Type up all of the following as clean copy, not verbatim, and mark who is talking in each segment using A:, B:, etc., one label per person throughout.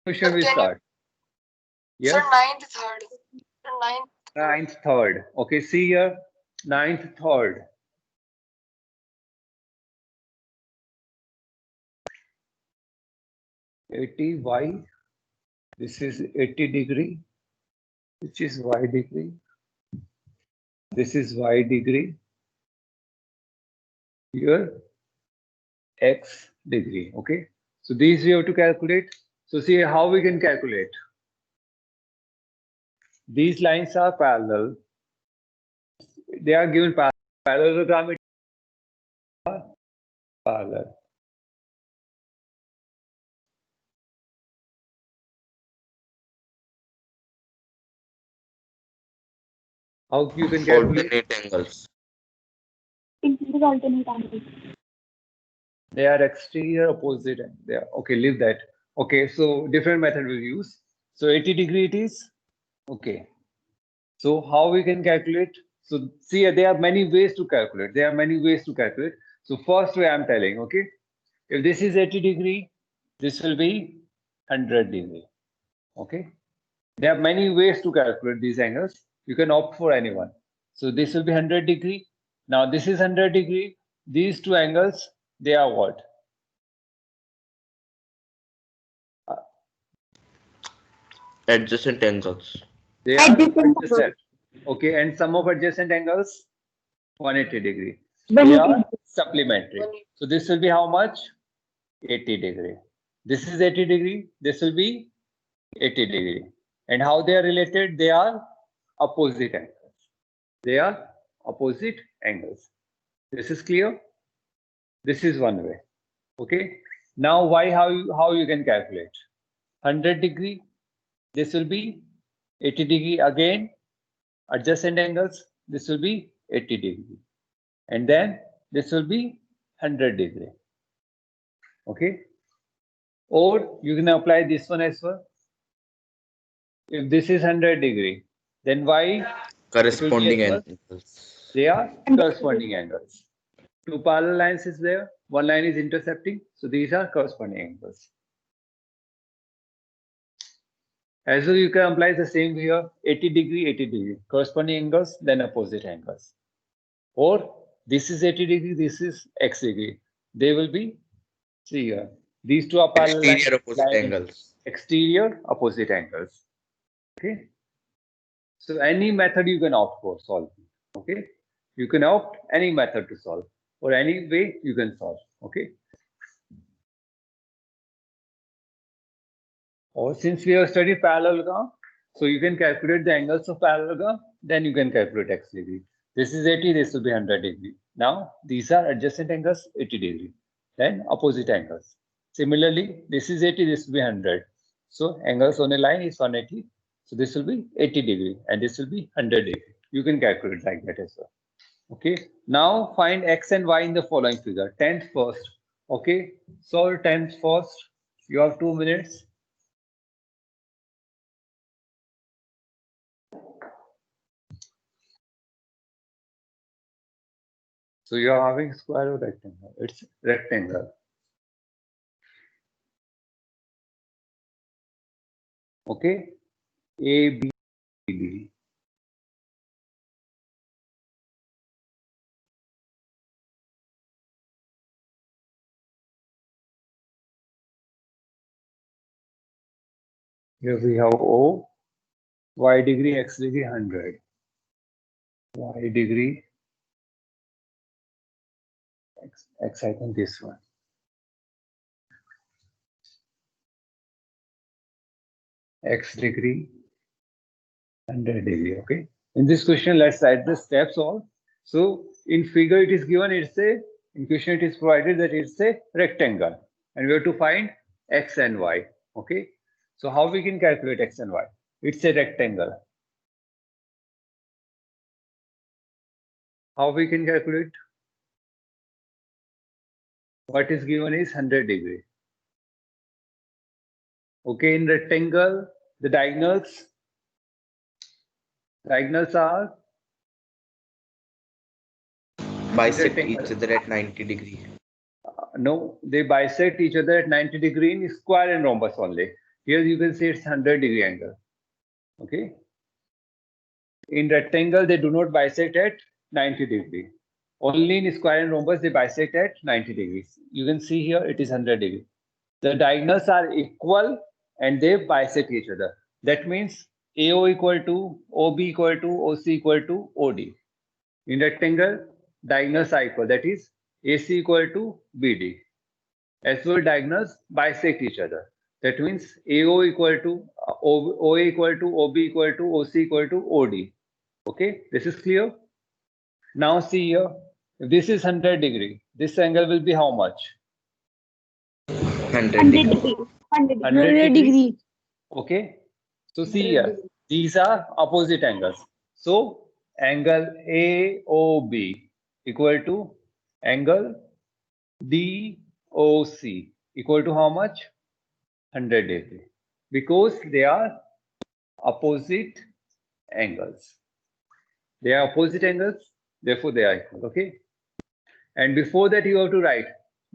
A: question we start? Yes?
B: Sir, ninth, third. Sir, ninth.
A: Ninth, third. Okay, see here. Ninth, third. Y. This is 80 degree, which is y degree. This is y degree. Here, x degree. Okay. So these we have to calculate. So see how we can calculate. These lines are parallel. They are given parallelogram. Parallel. How you can calculate?
C: Alternate angles.
D: Include alternate angles.
A: They are exterior opposite. They are okay. Leave that. Okay. So different method we'll use. So 80 degree it is. Okay. So how we can calculate? So see, there are many ways to calculate. There are many ways to calculate. So first way I'm telling. Okay. If this is 80 degree, this will be 100 degree. Okay. There are many ways to calculate these angles. You can opt for any one. So this will be 100 degree. Now this is 100 degree. These two angles, they are what?
C: Adjacent angles.
A: They are
D: Adjacent
A: adjacent. Okay, and sum of adjacent angles 180 degree. They
D: 180
A: are supplementary. So this will be how much? 80 degree. This is 80 degree. This will be 80 degree. And how they are related? They are opposite angles. They are opposite angles. This is clear. This is one way. Okay. Now why how you can calculate? 100 degree. This will be 80 degree again. Adjacent angles. This will be 80 degree. And then this will be 100 degree. Okay. Or you can apply this one as well. If this is 100 degree, then why?
C: Corresponding
A: It will be as well.
C: angles.
A: They are corresponding angles. Two parallel lines is there. One line is intercepting. So these are corresponding angles. As well, you can apply the same here. 80 degree, 80 degree. Corresponding angles, then opposite angles. Or this is 80 degree, this is x degree. They will be, see here. These two are parallel lines.
C: Exterior opposite angles.
A: Exterior opposite angles. Okay. So any method you can opt for solving. Okay. You can opt any method to solve, or any way you can solve. Okay. Or since we have studied parallelogram, so you can calculate the angles of parallelogram, then you can calculate x degree. This is 80, this will be 100 degree. Now these are adjacent angles, 80 degree. Then opposite angles. Similarly, this is 80, this will be 100. So angles on a line is 180. So this will be 80 degree and this will be 100 degree. You can calculate like that as well. Okay. Now find x and y in the following figure. 10th first. Okay. Solve 10th first. You have 2 minutes. So you are having square or rectangle? It's rectangle. Okay. A, B, D. Here we have O, Y degree, X degree 100. Y degree, X I think this one. X degree, 100 degree. Okay. In this question, let's write the steps all. So in figure it is given, it's a, in question it is provided that it's a rectangle. And we have to find X and Y. Okay. So how we can calculate X and Y? It's a rectangle. How we can calculate? What is given is 100 degree. Okay, in rectangle, the diagonals are
C: Bisect each other at 90 degree.
A: No, they bisect each other at 90 degree in square and rhombus only. Here you can see it's 100-degree angle. Okay. In rectangle, they do not bisect at 90 degree. Only in square and rhombus, they bisect at 90 degrees. You can see here it is 100 degree. The diagonals are equal and they bisect each other. That means AO equal to OB equal to OC equal to OD. In rectangle, diagonals are equal. That is AC equal to BD. As well, diagonals bisect each other. That means AO equal to OA equal to OB equal to OC equal to OD. Okay, this is clear. Now see here, if this is 100 degree, this angle will be how much?
C: 100
D: 100
C: degree.
D: degree. 100 degree.
A: 100 degree. Okay. So see here, these are opposite angles. So angle AOB equal to angle DOC equal to how much? 100 degree. Because they are opposite angles. They are opposite angles, therefore they are equal. Okay. And before that, you have to write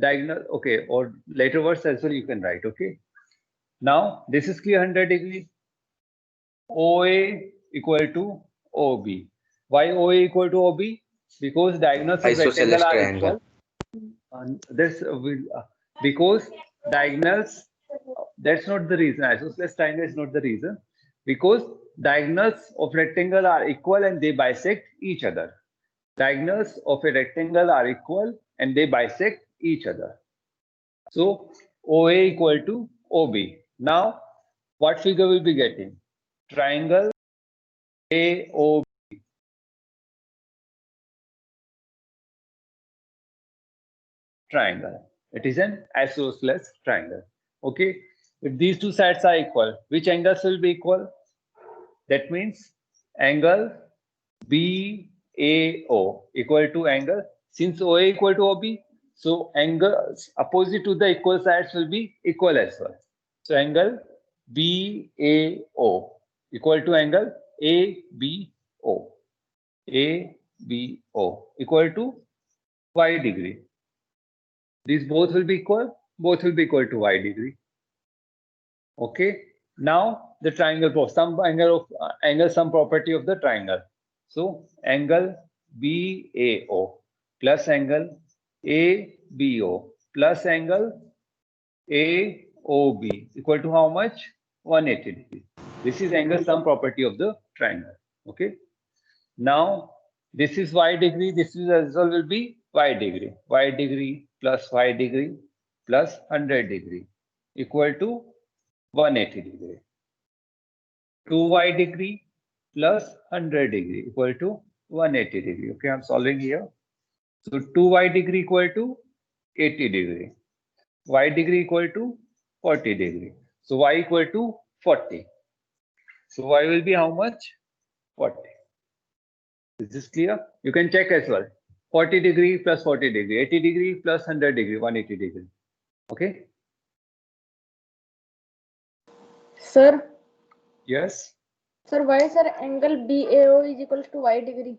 A: diagonal. Okay, or later words as well you can write. Okay. Now this is clear 100 degree. OA equal to OB. Why OA equal to OB? Because diagonals of
C: Isosceles
A: rectangle are
C: triangle.
A: equal. And this will because diagonals. That's not the reason. Isosceles triangle is not the reason. Because diagonals of rectangle are equal and they bisect each other. Diagonals of a rectangle are equal and they bisect each other. So OA equal to OB. Now, what figure will be getting? Triangle AOB. Triangle. It is an isosceles triangle. Okay. If these two sides are equal, which angles will be equal? That means angle BAO equal to angle, since OA equal to OB, so angles opposite to the equal sides will be equal as well. So angle BAO equal to angle ABO. ABO equal to y degree. These both will be equal. Both will be equal to y degree. Okay. Now the triangle, some angle of some property of the triangle. So angle BAO plus angle ABO plus angle AOB equal to how much? 180 degree. This is angle sum property of the triangle. Okay. Now this is y degree. This is as well will be y degree. Y degree plus y degree plus 100 degree equal to 180 degree. 2y degree plus 100 degree equal to 180 degree. Okay, I'm solving here. So 2y degree equal to 80 degree. Y degree equal to 40 degree. So y equal to 40. So y will be how much? 40. Is this clear? You can check as well. 40 degree plus 40 degree, 80 degree plus 100 degree, 180 degree. Okay.
E: Sir,
A: Yes.
E: sir, why sir angle BAO is equals to y degree?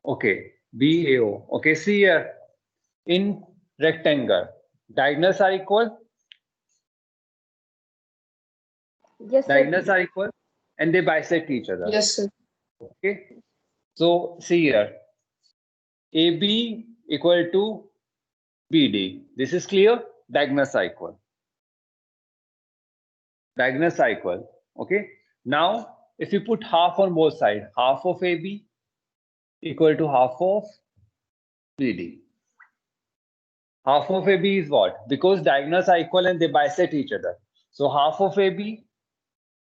A: Okay. BAO. Okay. See here. In rectangle, diagonals are equal.
E: Yes, sir.
A: Diagonals are equal and they bisect each other.
B: Yes, sir.
A: Okay. So see here. AB equal to BD. This is clear. Diagonals are equal. Diagonals are equal. Okay. Now, if you put half on both sides, half of AB equal to half of BD. Half of AB is what? Because diagonals are equal and they bisect each other. So half of AB,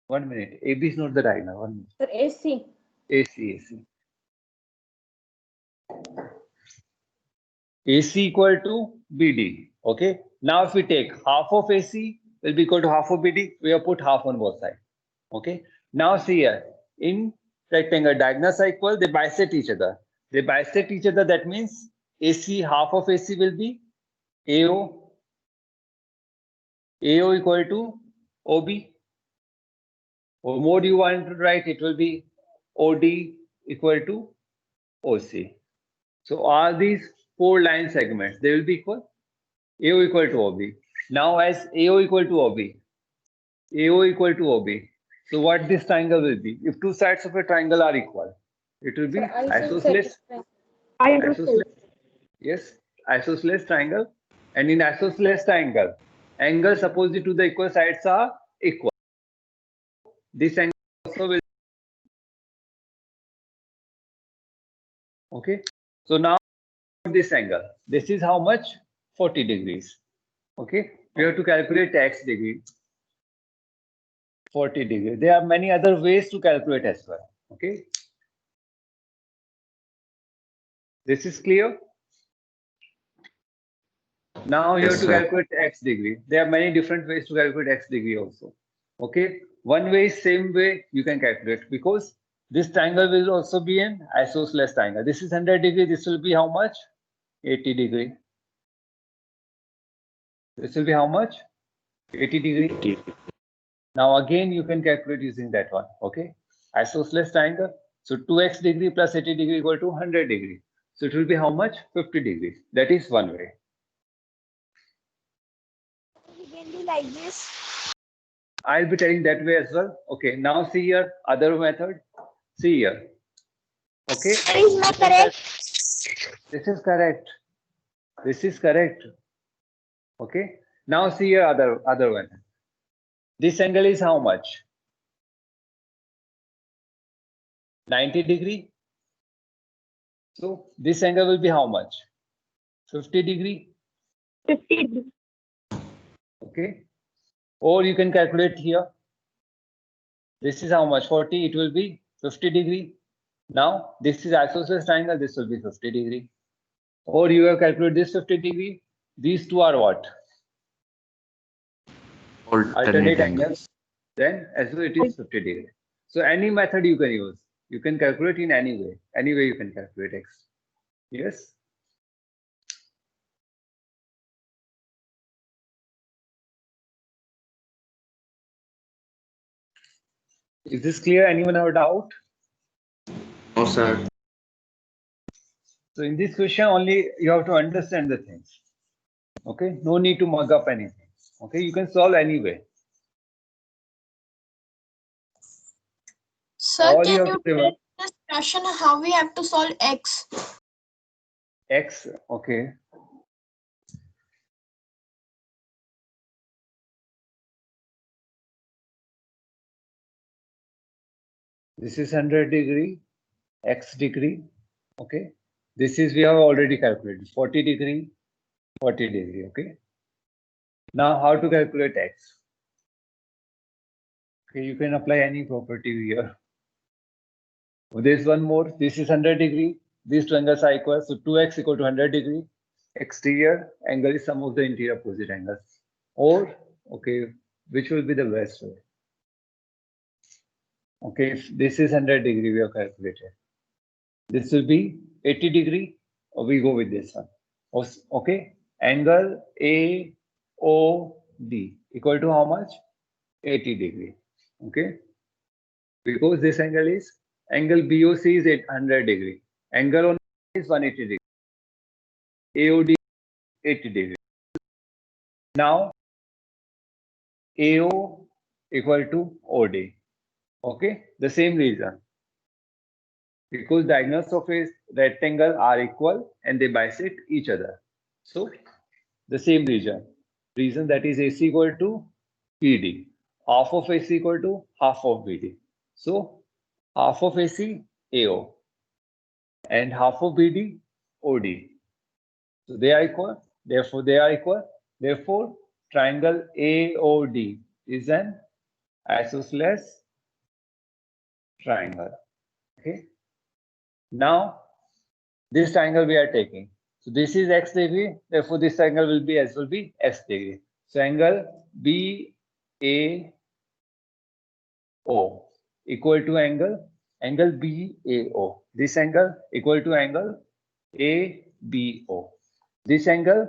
A: 1 minute. AB is not the diagonal. 1 minute.
E: Sir, AC.
A: AC. AC equal to BD. Okay. Now, if we take half of AC will be equal to half of BD, we have put half on both sides. Okay. Now, see here. In rectangle, diagonals are equal, they bisect each other. They bisect each other. That means AC, half of AC will be AO. AO equal to OB. Or more you want to write, it will be OD equal to OC. So are these 4 line segments, they will be equal. AO equal to OB. Now as AO equal to OB, AO equal to OB. So what this triangle will be? If two sides of a triangle are equal, it will be isosceles. Isosceles. Yes, isosceles triangle. And in isosceles triangle, angles opposite to the equal sides are equal. This angle also will. Okay. So now this angle. This is how much? 40 degrees. Okay. We have to calculate x degree. 40 degrees. There are many other ways to calculate as well. Okay. This is clear. Now you have to calculate x degree. There are many different ways to calculate x degree also. Okay. One way is same way you can calculate, because this triangle will also be an isosceles triangle. This is 100 degree. This will be how much? 80 degree. This will be how much? 80 degree. Now again you can calculate using that one. Okay. Isosceles triangle. So 2x degree plus 80 degree equal to 100 degree. So it will be how much? 50 degrees. That is one way.
D: It can be like this.
A: I'll be telling that way as well. Okay, now see here, other method. See here. Okay.
D: That is not correct.
A: This is correct. This is correct. Okay. Now see here, other method. This angle is how much? 90 degree. So this angle will be how much? 50 degree.
D: 50.
A: Okay. Or you can calculate here. This is how much? 40. It will be 50 degree. Now this is isosceles triangle. This will be 50 degree. Or you have calculated this 50 degree. These two are what? Alternate angles. Then as well it is 50 degree. So any method you can use. You can calculate in any way. Any way you can calculate x. Yes. Is this clear? Anyone have a doubt?
C: No, sir.
A: So in this question only you have to understand the things. Okay. No need to mug up anything. Okay. You can solve anyway.
B: Sir,
A: All
B: can
A: have
B: you
A: to remember.
B: take this question how we have to solve x?
A: X. Okay. This is 100 degree, x degree. Okay. This is we have already calculated 40 degree, 40 degree. Okay. Now how to calculate x? Okay, you can apply any property here. There's one more. This is 100 degree. These two angles are equal. So 2x equal to 100 degree. Exterior angle is sum of the interior opposite angles. Or, okay, which will be the best way? Okay, if this is 100 degree, we have calculated. This will be 80 degree, or we go with this one. Okay, angle AOD equal to how much? 80 degree. Okay, because this angle BOC is 800 degree. Angle on is 180 degree. AOD 80 degree. Now AO equal to OD. Okay, the same reason. Because diagonals of a rectangle are equal and they bisect each other. So the same reason that is AC equal to PD. Half of AC equal to half of BD. So half of AC AO and half of BD OD. So they are equal. Therefore they are equal. Therefore triangle AOD is an isosceles triangle. Okay. Now this triangle we are taking. So this is x degree. Therefore this angle will be s degree. So angle BAO equal to angle BAO. This angle equal to angle ABO. This angle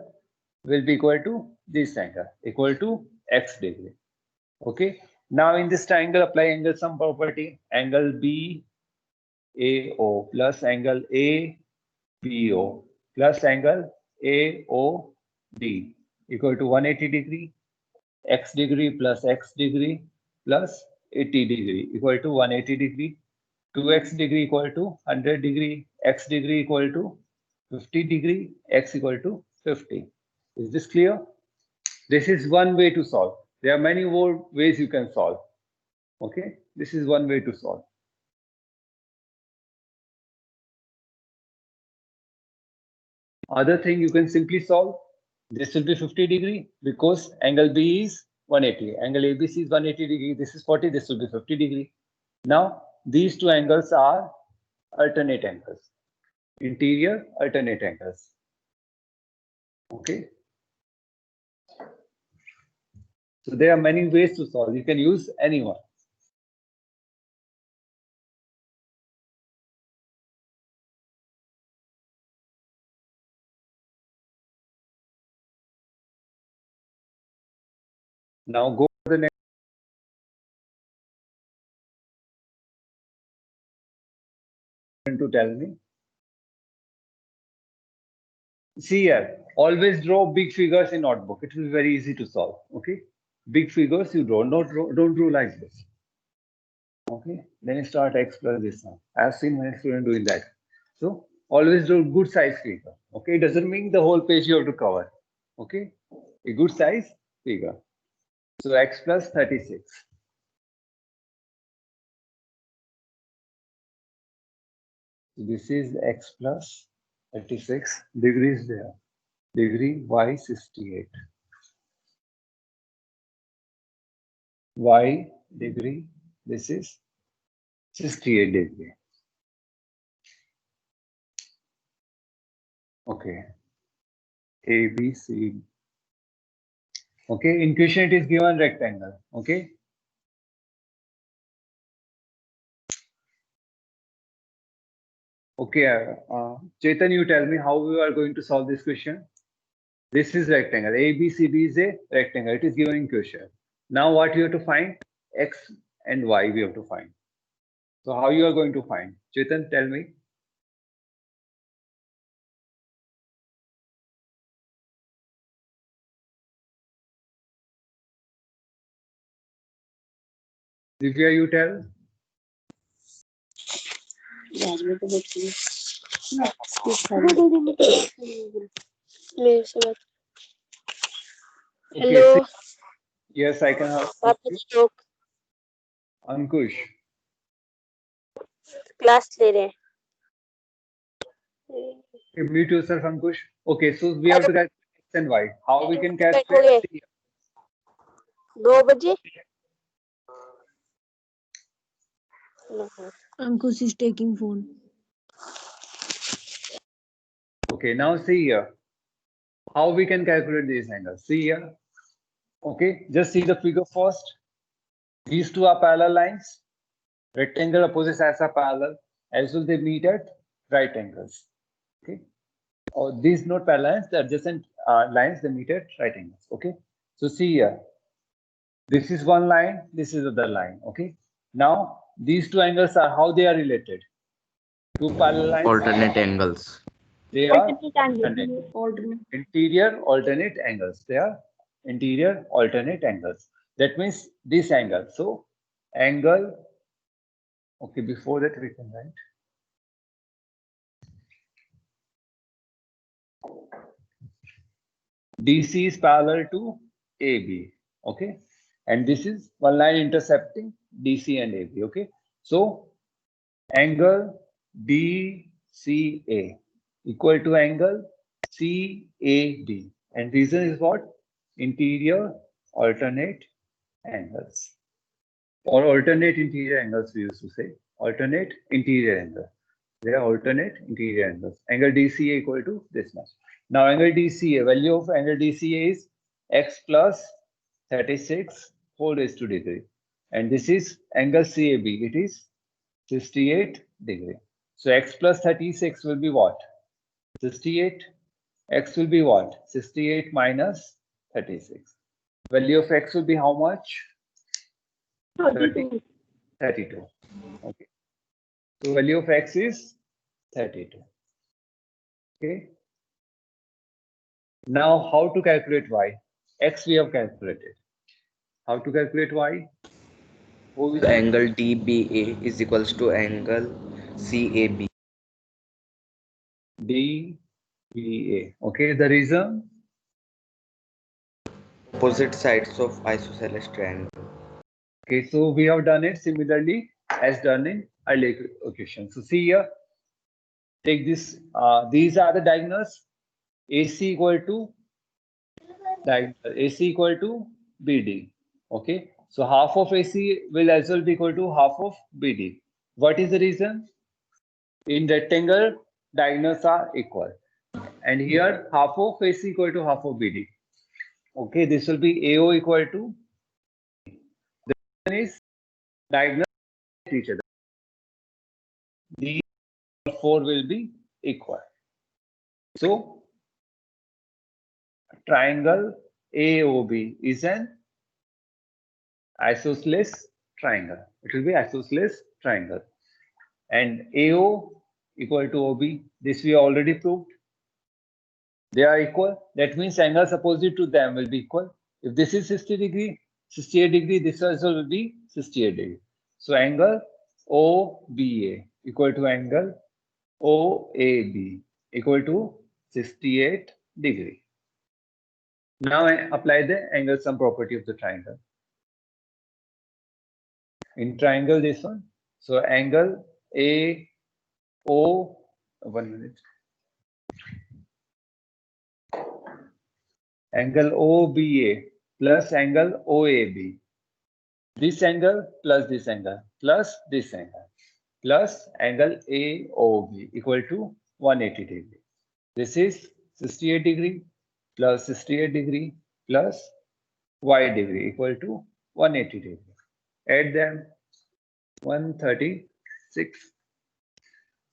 A: will be equal to this angle equal to x degree. Okay. Now in this triangle apply angle sum property. Angle BAO plus angle ABO plus angle AOD equal to 180 degree. x degree plus x degree plus 80 degree equal to 180 degree. 2x degree equal to 100 degree, x degree equal to 50 degree, x equal to 50. Is this clear? This is one way to solve. There are many more ways you can solve. Okay, this is one way to solve. Other thing you can simply solve. This will be 50 degree because angle B is 180. Angle ABC is 180 degree. This is 40. This will be 50 degree. Now these two angles are alternate angles. Interior alternate angles. Okay. So there are many ways to solve. You can use any one. Now go to the next. To tell me. See here, always draw big figures in notebook. It will be very easy to solve. Okay, big figures you draw. Don't draw like this. Okay, then you start x plus this one. I have seen many students doing that. So always draw good size figure. Okay, it doesn't mean the whole page you have to cover. Okay, a good size figure. So x plus 36. This is x plus 36 degrees there. Degree y 68. Y degree, this is 68 degree. Okay. A, B, C. Okay, in question it is given rectangle. Okay. Okay, Chetan, you tell me how we are going to solve this question. This is rectangle. A, B, C, D is a rectangle. It is given in question. Now what you have to find? X and Y we have to find. So how you are going to find? Chetan, tell me. Divya, you tell.
D: Hello.
A: Yes, I can help. Ankush.
D: Class ले रहे हैं.
A: Mute yourself, Ankush. Okay, so we have to calculate X and Y. How we can calculate?
D: 2 बजे.
E: Ankush is taking phone.
A: Okay, now see here. How we can calculate these angles? See here. Okay, just see the figure first. These two are parallel lines. Rectangle opposite sides are parallel. As well, they meet at right angles. Okay. Or these not parallel lines, the adjacent lines, they meet at right angles. Okay. So see here. This is one line. This is other line. Okay. Now these two angles are how they are related. Two parallel lines.
C: Alternate angles.
A: They are interior alternate angles. They are interior alternate angles. That means this angle. So angle. Okay, before that we can write. DC is parallel to AB. Okay, and this is one line intercepting DC and AB. Okay, so angle DCA equal to angle CAD, and reason is what? Interior alternate angles, or alternate interior angles we used to say. Alternate interior angle. They are alternate interior angles. Angle DCA equal to this much. Now angle DCA, value of angle DCA is x plus 36 whole raised to degree. And this is angle CAB. It is 68 degree. So x plus 36 will be what? 68. X will be what? 68 minus 36. Value of x will be how much? 32. Okay. So value of x is 32. Okay. Now how to calculate y? X we have calculated. How to calculate y? Who is
C: Angle DBA is equals to angle CAB.
A: DBA. Okay, the reason?
C: Opposite sides of isosceles triangle.
A: Okay, so we have done it similarly as done in earlier equation. So see here, take this. These are the diagonals. AC equal to AC equal to BD. Okay, so half of AC will as well be equal to half of BD. What is the reason? In rectangle, diagonals are equal, and here half of AC equal to half of BD. Okay, this will be AO equal to. The reason is diagonal to each other. These four will be equal. So triangle AOB is an isosceles triangle. It will be isosceles triangle. And AO equal to OB. This we already proved. They are equal. That means angles opposite to them will be equal. If this is 60 degree, 68 degree, this also will be 68 degree. So angle OBA equal to angle OAB equal to 68 degree. Now I apply the angle sum property of the triangle. In triangle, this one. So angle AO, 1 minute. Angle OBA plus angle OAB. This angle plus this angle plus this angle plus angle AOB equal to 180 degree. This is 68 degree plus 68 degree plus y degree equal to 180 degree. Add them 136.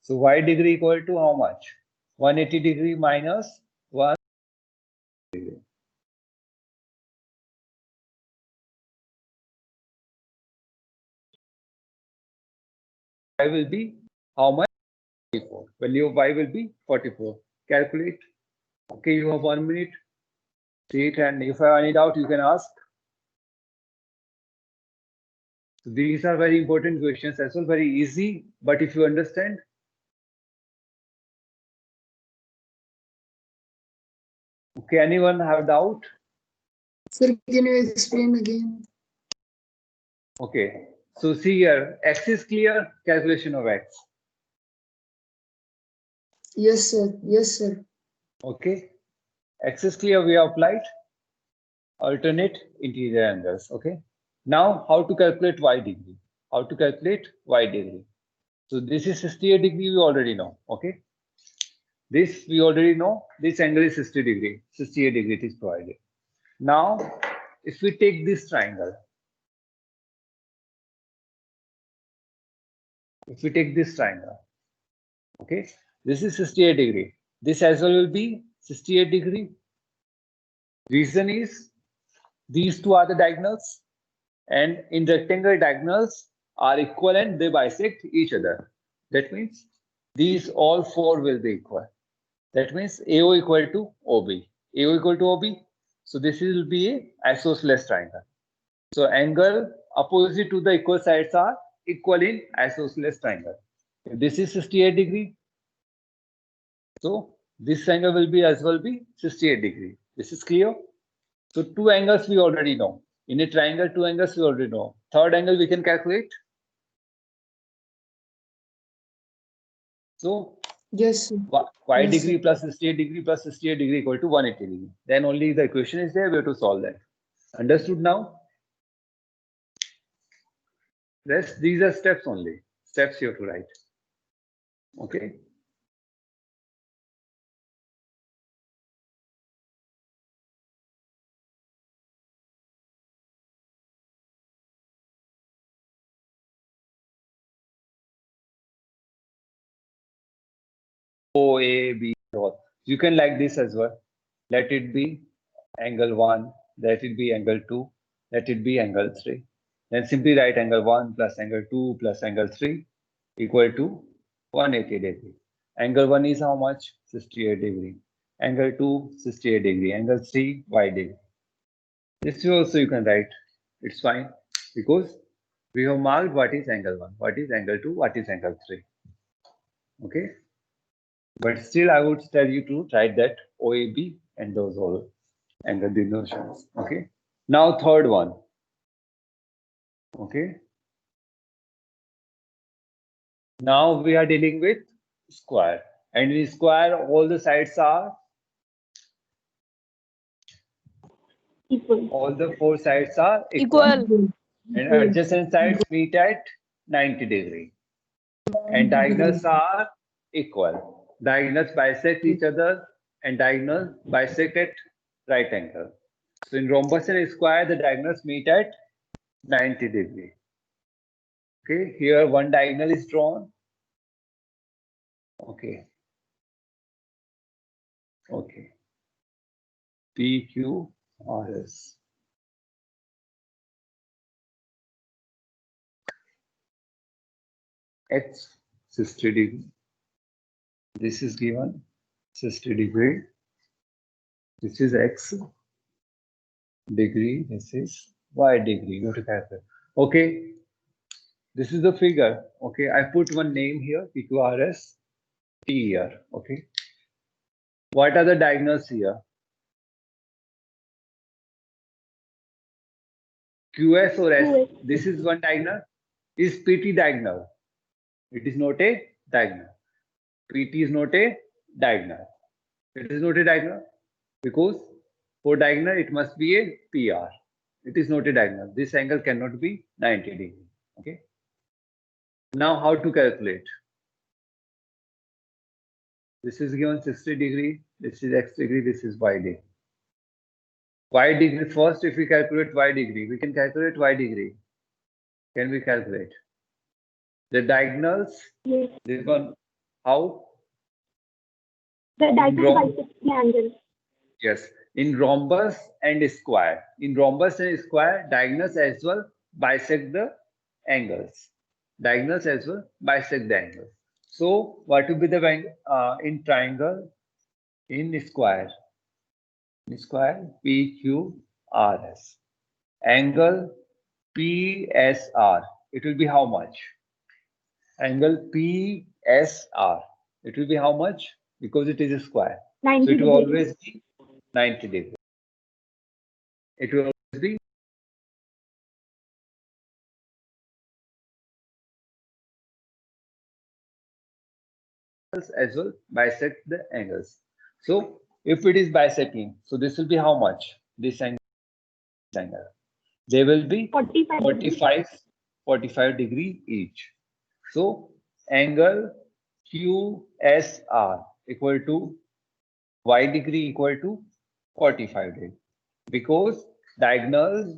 A: So y degree equal to how much? 180 degree minus 1 degree. Y will be how much? 44. Value of y will be 44. Calculate. Okay, you have 1 minute. See it, and if I have any doubt, you can ask. So these are very important questions as well, very easy. But if you understand, okay, anyone have doubt?
B: Sir, can you explain again?
A: Okay, so see here, x is clear, calculation of x.
B: Yes, sir. Yes, sir.
A: Okay, x is clear, we have applied alternate interior angles. Okay, now how to calculate y degree? How to calculate y degree? So this is 68 degree, we already know. Okay, this we already know. This angle is 60 degree, 68 degree it is provided. Now, if we take this triangle, okay, this is 68 degree. This as well will be 68 degree. Reason is these two are the diagonals, and in rectangle diagonals are equal and they bisect each other. That means these all four will be equal. That means AO equal to OB. AO equal to OB. So this will be a isosceles triangle. So angle opposite to the equal sides are equal in isosceles triangle. If this is 68 degree, so this angle will be as well be 68 degree. This is clear. So two angles we already know. In a triangle, two angles we already know. Third angle we can calculate. So
B: Yes, sir.
A: y
B: Yes,
A: degree
B: sir.
A: plus 68 degree plus 68 degree equal to 180 degree. Then only the equation is there, we have to solve that. Understood now? Rest, these are steps only. Steps you have to write. Okay. OAB. You can like this as well. Let it be angle 1, let it be angle 2, let it be angle 3. Then simply write angle 1 plus angle 2 plus angle 3 equal to 180 degree. Angle 1 is how much? 68 degree. Angle 2, 68 degree. Angle 3, y degree. This also you can write. It's fine because we have marked what is angle 1, what is angle 2, what is angle 3. Okay. But still, I would tell you to write that OAB and those all angle denotations. Okay. Now, third one. Okay. Now we are dealing with square. And in square, all the sides are
E: Equal.
A: all the 4 sides are equal. And adjacent sides meet at 90 degree. And diagonals are equal. Diagonals bisect each other and diagonals bisect at right angle. So in rhombus and square, the diagonals meet at 90 degree. Okay, here one diagonal is drawn. Okay. Okay. PQRS. X 60 degree. This is given 60 degree. This is X degree. This is Y degree. You have to calculate. Okay. This is the figure. Okay. I put one name here, PQRS T here. Okay. What are the diagonals here? QS or S? This is one diagonal. Is PT diagonal? It is not a diagonal. PT is not a diagonal. It is not a diagonal because for diagonal it must be a PR. It is not a diagonal. This angle cannot be 90 degree. Okay. Now how to calculate? This is given 60 degree. This is X degree. This is Y degree. Y degree first. If we calculate Y degree, we can calculate Y degree. Can we calculate the diagonals?
E: Yes.
A: This one. How?
E: The diagonal bisect the angle.
A: Yes, in rhombus and square. In rhombus and square, diagonals as well bisect the angles. Diagonals as well bisect the angles. So, what will be the in triangle? In square. In square, PQRS. Angle PSR. It will be how much? Angle PSR. It will be how much? Because it is a square.
E: 90
A: So it will
E: degrees.
A: always be 90 degrees. It will always be as well bisect the angles. So if it is bisecting, so this will be how much? This angle. They will be 45 degree each. So angle QSR equal to Y degree equal to 45 degree because diagonals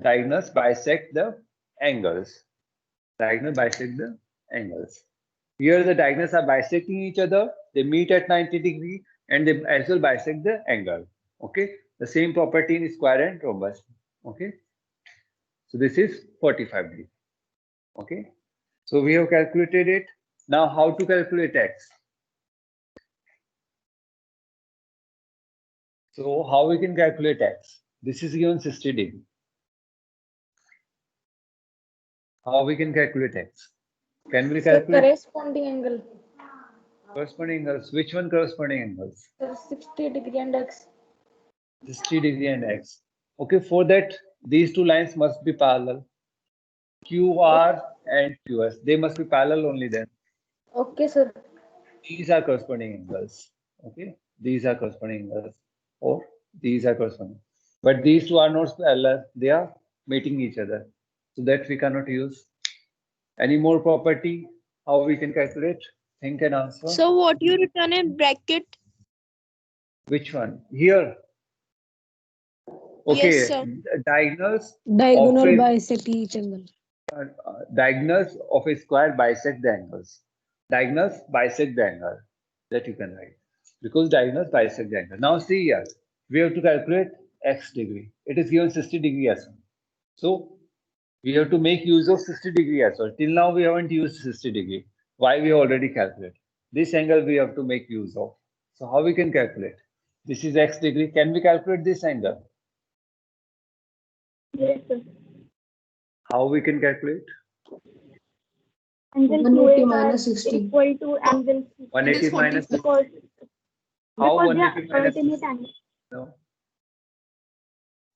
A: bisect the angles. Diagonal bisect the angles. Here the diagonals are bisecting each other. They meet at 90 degree and they as well bisect the angle. Okay. The same property in square and rhombus. Okay. So this is 45 degree. Okay. So we have calculated it. Now how to calculate X? So how we can calculate X? This is given 60 degree. How we can calculate X? Can we calculate
E: corresponding angle.
A: corresponding angles? Which one corresponding angles?
E: 60 degree and X.
A: 60 degree and X. Okay, for that, these two lines must be parallel. QR and QS. They must be parallel only then.
E: Okay, sir.
A: These are corresponding angles. Okay, these are corresponding angles. Or these are corresponding. But these two are not parallel. They are meeting each other. So that we cannot use. Any more property? How we can calculate? Think and answer.
F: So what you written in bracket?
A: Which one? Here. Okay.
F: Yes, sir.
A: Diagonals.
G: Diagonal bisect each angle.
A: Diagonals of a square bisect the angles. Diagonals bisect the angle. That you can write. Because diagonals bisect the angle. Now see here. We have to calculate X degree. It is given 60 degree as well. So we have to make use of 60 degree as well. Till now we haven't used 60 degree. Why we already calculate? This angle we have to make use of. So how we can calculate? This is X degree. Can we calculate this angle?
E: Yes.
A: How we can calculate?
E: Angle
B: 180
E: QA
B: minus
E: is
B: 60.
E: equal to angle
A: 180 minus.
E: because
A: How
E: because
A: 180
E: the
A: minus?
E: alternate angle.
A: No.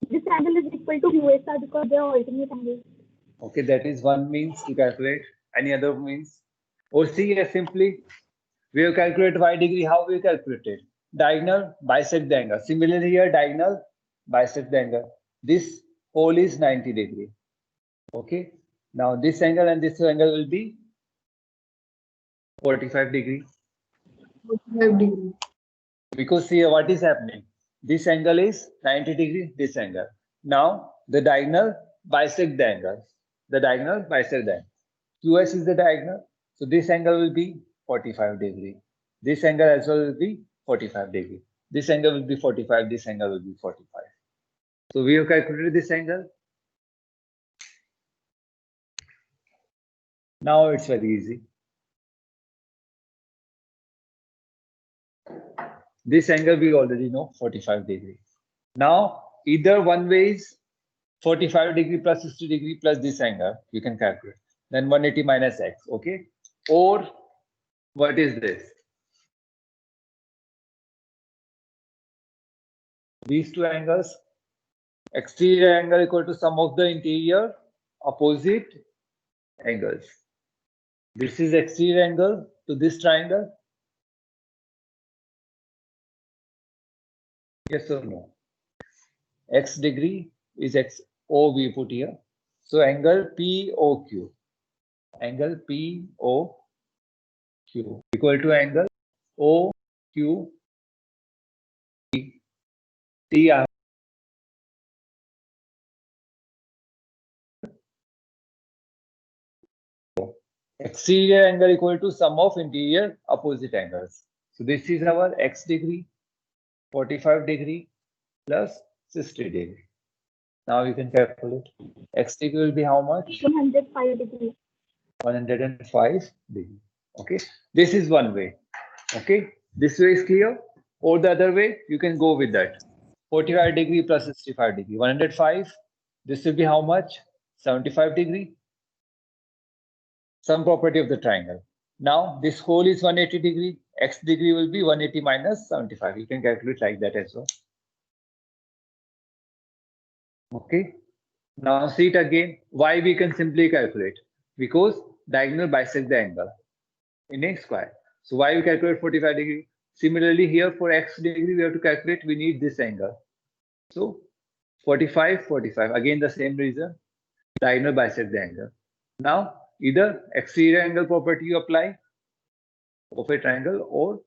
E: This angle is equal to QA star because they are alternate angles.
A: Okay, that is one means to calculate. Any other means? Or see here simply, we have calculated y degree. How we calculated? Diagonal bisect the angle. Similarly here, diagonal bisect the angle. This whole is 90 degree. Okay. Now this angle and this angle will be 45 degree.
B: 45 degree.
A: Because here what is happening? This angle is 90 degree, this angle. Now the diagonal bisect the angles. The diagonal bisect the angle. QS is the diagonal. So this angle will be 45 degree. This angle as well will be 45 degree. This angle will be 45. This angle will be 45. So we have calculated this angle. Now it's very easy. This angle we already know 45 degree. Now either one way is 45 degree plus 60 degree plus this angle you can calculate. Then 180 minus x. Okay. Or what is this? These two angles. Exterior angle equal to sum of the interior opposite angles. This is exterior angle to this triangle. Yes or no? X degree is x O we put here. So angle POQ. Angle POQ equal to angle OQT. Exterior angle equal to sum of interior opposite angles. So this is our x degree, 45 degree plus 60 degree. Now you can calculate. X degree will be how much?
E: 105 degree.
A: 105 degree. Okay. This is one way. Okay. This way is clear. Or the other way, you can go with that. 45 degree plus 65 degree. 105. This will be how much? 75 degree. Some property of the triangle. Now this whole is 180 degree. X degree will be 180 minus 75. You can calculate like that as well. Okay. Now see it again. Why we can simply calculate? Because diagonal bisect the angle in a square. So why we calculate 45 degree? Similarly here for x degree we have to calculate. We need this angle. So 45, 45. Again the same reason. Diagonal bisect the angle. Now either exterior angle property you apply of a triangle or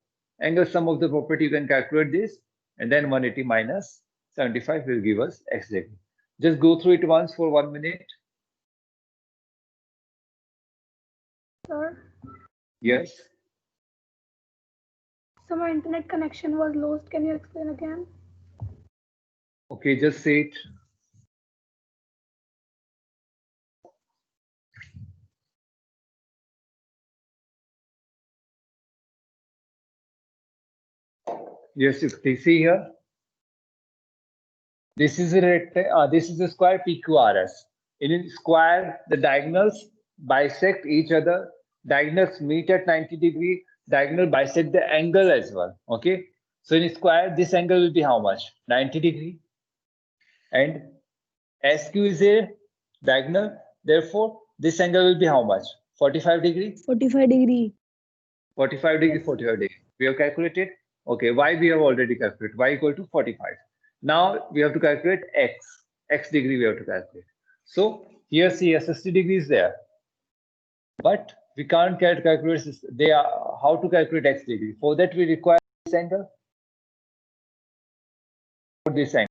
A: angle sum of the property you can calculate this and then 180 minus 75 will give us x degree. Just go through it once for 1 minute.
E: Sir,
A: Yes.
E: so my internet connection was lost. Can you explain again?
A: Okay, just say it. Yes, you can see here. This is a square PQRS. In a square, the diagonals bisect each other. Diagonals meet at 90 degree. Diagonal bisect the angle as well. Okay. So in a square, this angle will be how much? 90 degree. And SQ is a diagonal. Therefore, this angle will be how much? 45 degree.
G: 45 degree.
A: 45 degree, 45 degree. We have calculated. Okay, y we have already calculated. Y equal to 45. Now we have to calculate x. X degree we have to calculate. So here see a 60 degree is there. But we can't calculate how to calculate x degree. For that we require this angle or this angle.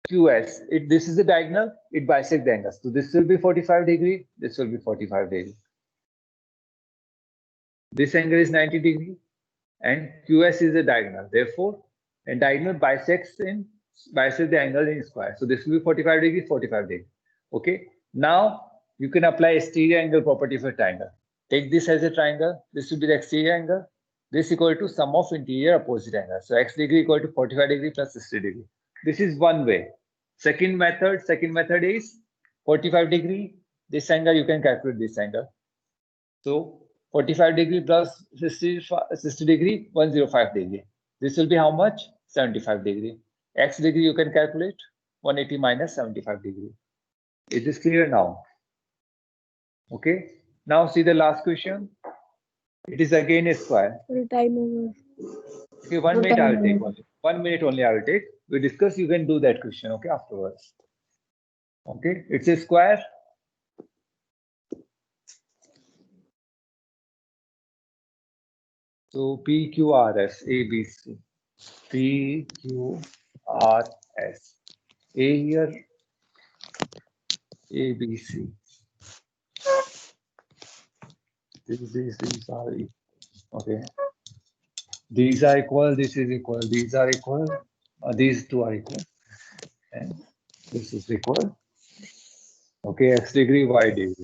A: QS. This is the diagonal, it bisects the angles. So this will be 45 degree, this will be 45 degree. This angle is 90 degree and QS is a diagonal. Therefore, a diagonal bisects the angle in square. So this will be 45 degree, 45 degree. Okay. Now you can apply exterior angle property for triangle. Take this as a triangle. This will be the exterior angle. This equal to sum of interior opposite angles. So x degree equal to 45 degree plus 60 degree. This is one way. Second method is 45 degree. This angle you can calculate this angle. So 45 degree plus 60 degree, 105 degree. This will be how much? 75 degree. X degree you can calculate 180 minus 75 degree. Is this clear now? Okay. Now see the last question. It is again a square.
G: Time over.
A: Okay, 1 minute I will take only. 1 minute only I will take. We discuss, you can do that question, okay, afterwards. Okay, it's a square. So PQRS, ABC. PQRS. A here, ABC. These are equal. Okay. These are equal, this is equal, these are equal, these two are equal, and this is equal. Okay, x degree, y degree.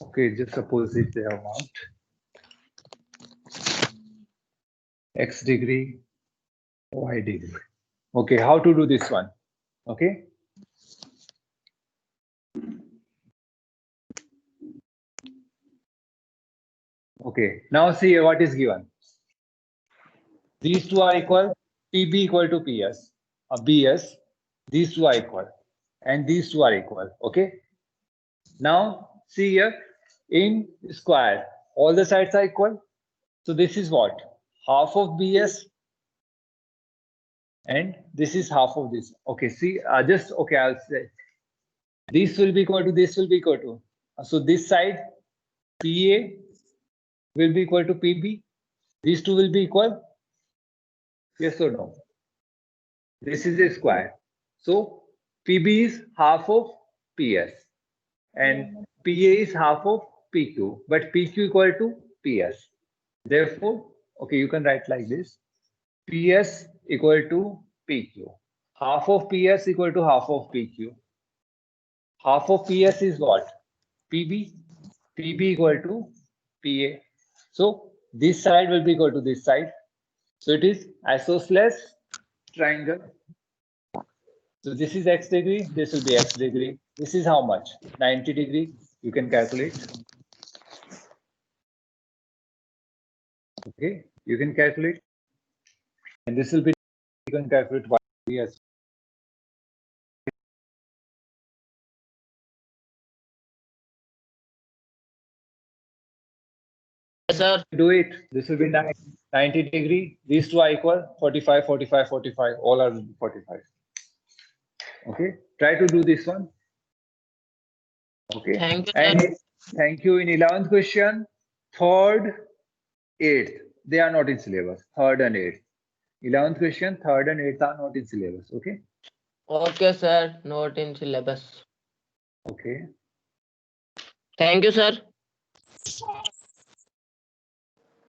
A: Okay, just suppose if they are marked x degree, y degree. Okay, how to do this one? Okay. Okay, now see what is given. These two are equal, PB equal to PS, BS, these two are equal, and these two are equal, okay? Now, see here, in square, all the sides are equal. So this is what? Half of BS, and this is half of this. Okay, see, okay, I'll say, this will be equal to, this will be equal to. So this side, PA will be equal to PB. These two will be equal. Yes or no? This is a square. So PB is half of PS and PA is half of PQ, but PQ equal to PS. Therefore, okay, you can write like this. PS equal to PQ. Half of PS equal to half of PQ. Half of PS is what? PB. PB equal to PA. So this side will be equal to this side. So it is isosceles triangle. So this is x degree, this will be x degree. This is how much? 90 degree. You can calculate. Okay, you can calculate. And this will be, you can calculate y as.
H: Yes, sir.
A: Do it. This will be 90 degree. These two are equal. 45, 45, 45. All are 45. Okay. Try to do this one. Okay.
H: Thank you,
A: And
H: sir.
A: thank you. In 11th question, 3rd, 8th, they are not in syllabus. 3rd and 8th. 11th question, 3rd and 8th are not in syllabus. Okay.
H: Okay, sir. Not in syllabus.
A: Okay.
H: Thank you, sir.